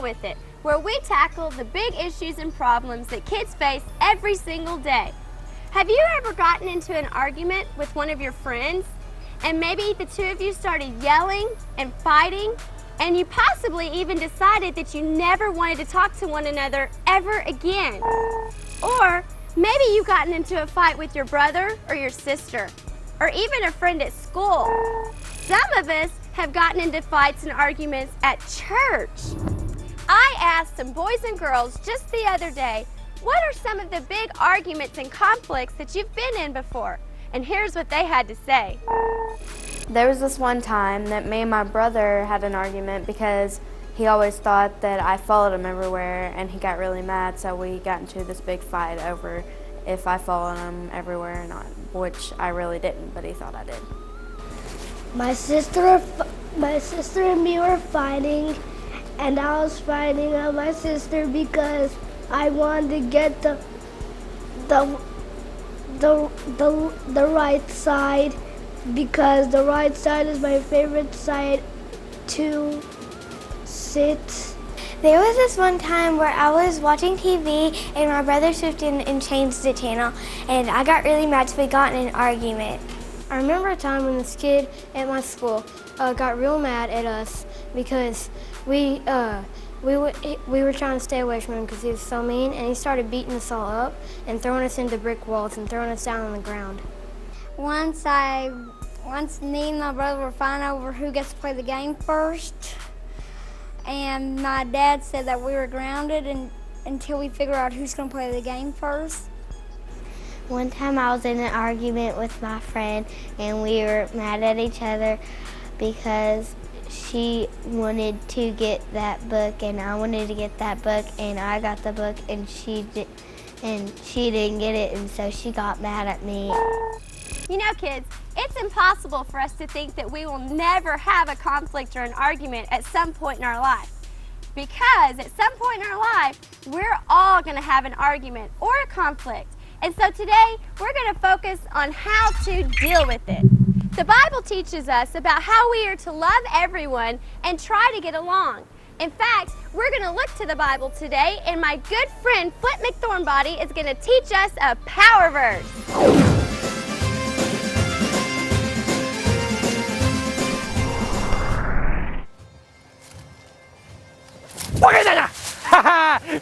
Deal With It, where we tackle the big issues and problems that kids face every single day. Have you ever gotten into an argument with one of your friends, and maybe the two of you started yelling and fighting, and you possibly even decided that you never wanted to talk to one another ever again? Or maybe you've gotten into a fight with your brother or your sister, or even a friend at school. Some of us have gotten into fights and arguments at church. I asked some boys and girls just the other day, what are some of the big arguments and conflicts that you've been in before? And here's what they had to say. There was this one time that me and my brother had an argument because he always thought that I followed him everywhere, and he got really mad, so we got into this big fight over if I followed him everywhere or not, which I really didn't, but he thought I did. My sister and me were fighting, and I was fighting with my sister because I wanted to get the right side, because the right side is my favorite side to sit. There was this one time where I was watching TV and my brother switched in and changed the channel, and I got really mad, so we got in an argument. I remember a time when this kid at my school got real mad at us because we were trying to stay away from him because he was so mean, and he started beating us all up and throwing us into brick walls and throwing us down on the ground. Once me and my brother were fighting over who gets to play the game first, and my dad said that we were grounded until we figure out who's going to play the game first. One time I was in an argument with my friend, and we were mad at each other because she wanted to get that book and I wanted to get that book, and I got the book and she didn't get it, and so she got mad at me. You know, kids, it's impossible for us to think that we will never have a conflict or an argument at some point in our life. Because at some point in our life, we're all going to have an argument or a conflict. And so today, we're going to focus on how to deal with it. The Bible teaches us about how we are to love everyone and try to get along. In fact, we're going to look to the Bible today, and my good friend Flint McThornbody is going to teach us a power verse.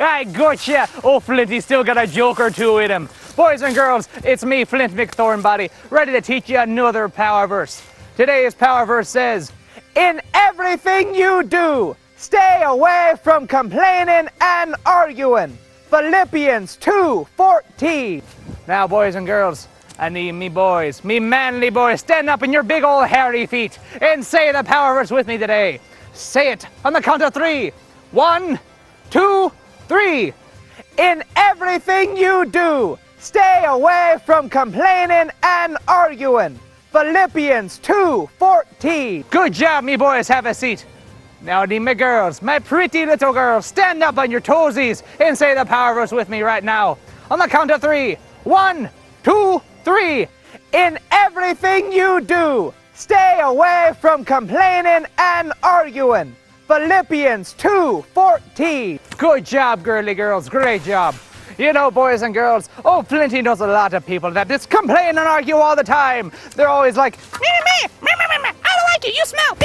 I gotcha! Oh, Flinty still got a joke or two in him. Boys and girls, it's me, Flint McThornbody, ready to teach you another power verse. Today's power verse says, in everything you do, stay away from complaining and arguing. Philippians 2:14. Now, boys and girls, I need me boys, me manly boys, stand up in your big old hairy feet and say the power verse with me today. Say it on the count of 3. 1, 2, 3. In everything you do, stay away from complaining and arguing. Philippians 2:14. Good job, me boys. Have a seat. Now, me girls, my pretty little girls, stand up on your toesies and say the power verse with me right now. On the count of 3. 1, 2, 3. In everything you do, stay away from complaining and arguing. Philippians 2:14. Good job, girly girls. Great job. You know, boys and girls, oh, Flinty knows a lot of people that just complain and argue all the time. They're always like, I don't like you, you smell.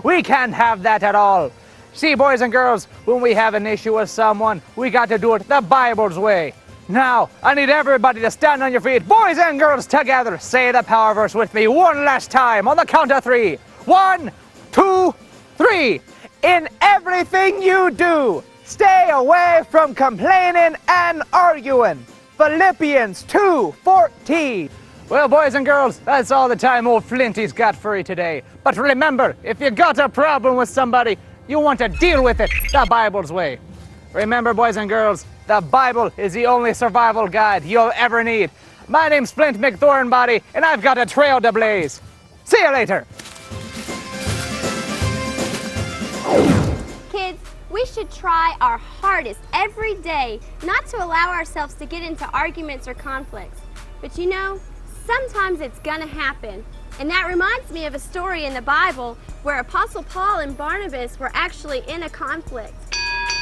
We can't have that at all. See, boys and girls, when we have an issue with someone, we got to do it the Bible's way. Now, I need everybody to stand on your feet. Boys and girls together, say the power verse with me one last time on the count of 3. 1, 2, 3. In everything you do, stay away from complaining and arguing. Philippians 2:14. Well, boys and girls, that's all the time old Flinty's got for you today. But remember, if you got a problem with somebody, you want to deal with it the Bible's way. Remember, boys and girls, the Bible is the only survival guide you'll ever need. My name's Flint McThornbody, and I've got a trail to blaze. See you later. Kids, we should try our hardest every day not to allow ourselves to get into arguments or conflicts. But you know, sometimes it's gonna happen. And that reminds me of a story in the Bible where Apostle Paul and Barnabas were actually in a conflict.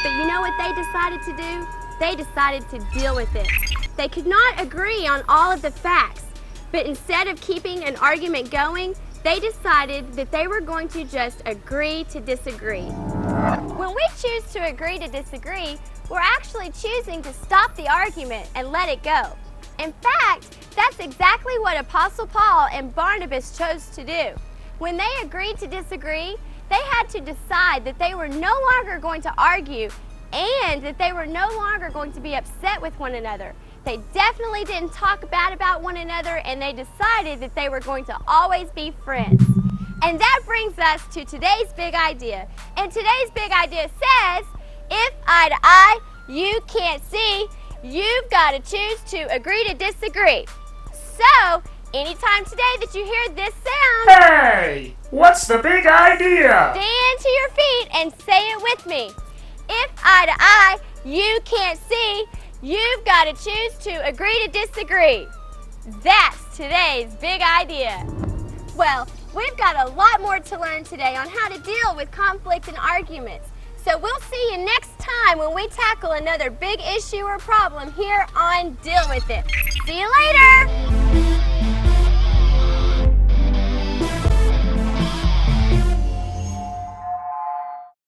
But you know what they decided to do? They decided to deal with it. They could not agree on all of the facts, but instead of keeping an argument going, they decided that they were going to just agree to disagree. When we choose to agree to disagree, we're actually choosing to stop the argument and let it go. In fact, that's exactly what Apostle Paul and Barnabas chose to do. When they agreed to disagree, they had to decide that they were no longer going to argue and that they were no longer going to be upset with one another. They definitely didn't talk bad about one another, and they decided that they were going to always be friends. And that brings us to today's big idea. And today's big idea says, if eye to eye, you can't see, you've got to choose to agree to disagree. So, anytime today that you hear this sound, Hey, what's the big idea? stand to your feet and say it with me. If eye to eye, you can't see, you've got to choose to agree to disagree. That's today's big idea. Well, we've got a lot more to learn today on how to deal with conflict and arguments. So we'll see you next time when we tackle another big issue or problem here on Deal With It. See you later!